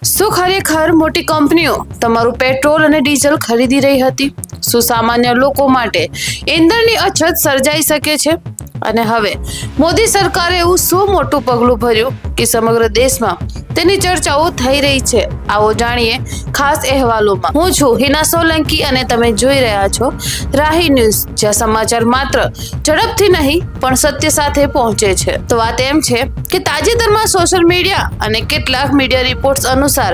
શું ખરેખર મોટી કંપનીઓ તમારું પેટ્રોલ અને ડીઝલ ખરીદી રહી હતી? શું સામાન્ય લોકો માટે ઈંધણની અછત સર્જાઈ શકે છે? અને હવે મોદી સરકારે એવું શું મોટું પગલું ભર્યું કે સમગ્ર દેશમાં તેની ચર્ચાઓ થઈ રહી છે? આવો જાણીએ ખાસ અહેવાલોમાં। હું છું હિના સોલંકી અને તમે જોઈ રહ્યા છો રાહી ન્યૂઝ, જ્યાં સમાચાર માત્ર ઝડપથી નહીં પણ સત્ય સાથે પહોંચે છે। તો વાત એમ છે કે તાજેતરમાં સોશિયલ મીડિયા અને કેટલાક મીડિયા રિપોર્ટ્સ અનુસાર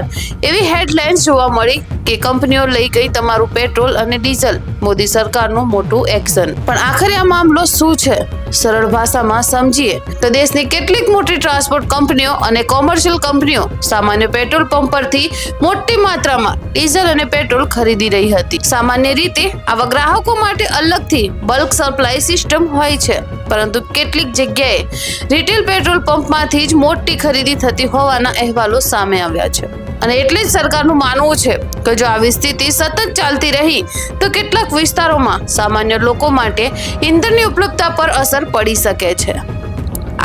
એવી હેડલાઇન્સ જોવા મળી કે કંપનીઓ લઈ ગઈ તમારું પેટ્રોલ અને ડીઝલ, મોદી સરકારનું મોટું એક્શન। પણ આખરે આ મામલો શું છે? સરળ ભાષામાં સમજીએ તો દેશની કેટલીક મોટી ટ્રાન્સપોર્ટ કંપનીઓ અને કોમર્શિયલ કંપનીઓ સામાન્ય પેટ્રોલ પંપ પરથી મોટી માત્રામાં ડીઝલ અને પેટ્રોલ ખરીદી રહી હતી। સામાન્ય રીતે આવા ગ્રાહકો માટે અલગથી બલ્ક સપ્લાય સિસ્ટમ હોય છે, પરંતુ કેટલીક જગ્યાએ રિટેલ પેટ્રોલ પંપમાંથી જ મોટી ખરીદી થતી હોવાના અહેવાલો સામે આવ્યા છે। અને એટલે જ સરકારનું માનવું છે કે જો આવી સ્થિતિ સતત ચાલતી રહી તો કેટલાક વિસ્તારોમાં સામાન્ય લોકો માટે ઈંધણની ઉપલબ્ધતા પર અસર પડી શકે છે।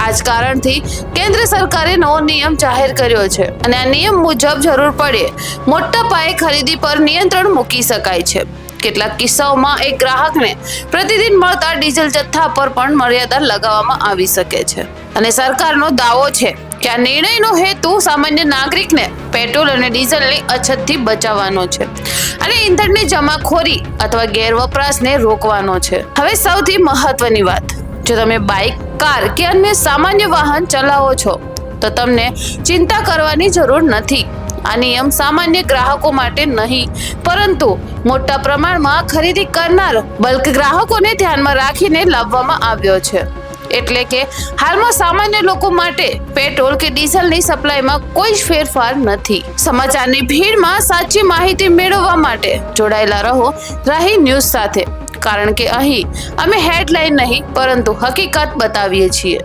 આ જ કારણથી કેન્દ્ર સરકારે નવો નિયમ જાહેર કર્યો છે અને આ નિયમ મુજબ જરૂર પડે મોટા પાયે ખરીદી પર નિયંત્રણ મૂકી શકાય છે। કેટલાક કિસ્સાઓમાં એક ગ્રાહકને પ્રતિદિન મળતા ડીઝલ જથ્થા પર પણ મર્યાદા લગાવવામાં આવી શકે છે। અને સરકારનો દાવો છે કે આ નિર્ણયનો હેતુ સામાન્ય નાગરિકને પેટ્રોલ અને ડીઝલની અછતથી બચાવવાનો છે અને ઈંધણની જમાખોરી અથવા ગેરવપરાશને રોકવાનો છે। હવે સૌથી મહત્વની વાત, જો તમે બાઇક, કાર કે અન્ય સામાન્ય વાહન ચલાવો છો તો તમને ચિંતા કરવાની જરૂર નથી। આ નિયમ સામાન્ય ગ્રાહકો માટે નહીં, પરંતુ મોટા પ્રમાણમાં ખરીદી કરનાર બલ્ક ગ્રાહકોને ધ્યાનમાં રાખીને લાવવામાં આવ્યો છે। એટલે કે હાલમાં સામાન્ય લોકો માટે પેટ્રોલ કે ડીઝલની સપ્લાયમાં કોઈ જ ફેરફાર નથી। સમાચારની ભીડમાં સાચી માહિતી મેળવવા માટે જોડાયેલા રહો રાહી ન્યૂઝ સાથે, કારણ કે અહીં અમે હેડલાઇન નહીં પરંતુ હકીકત બતાવીએ છીએ।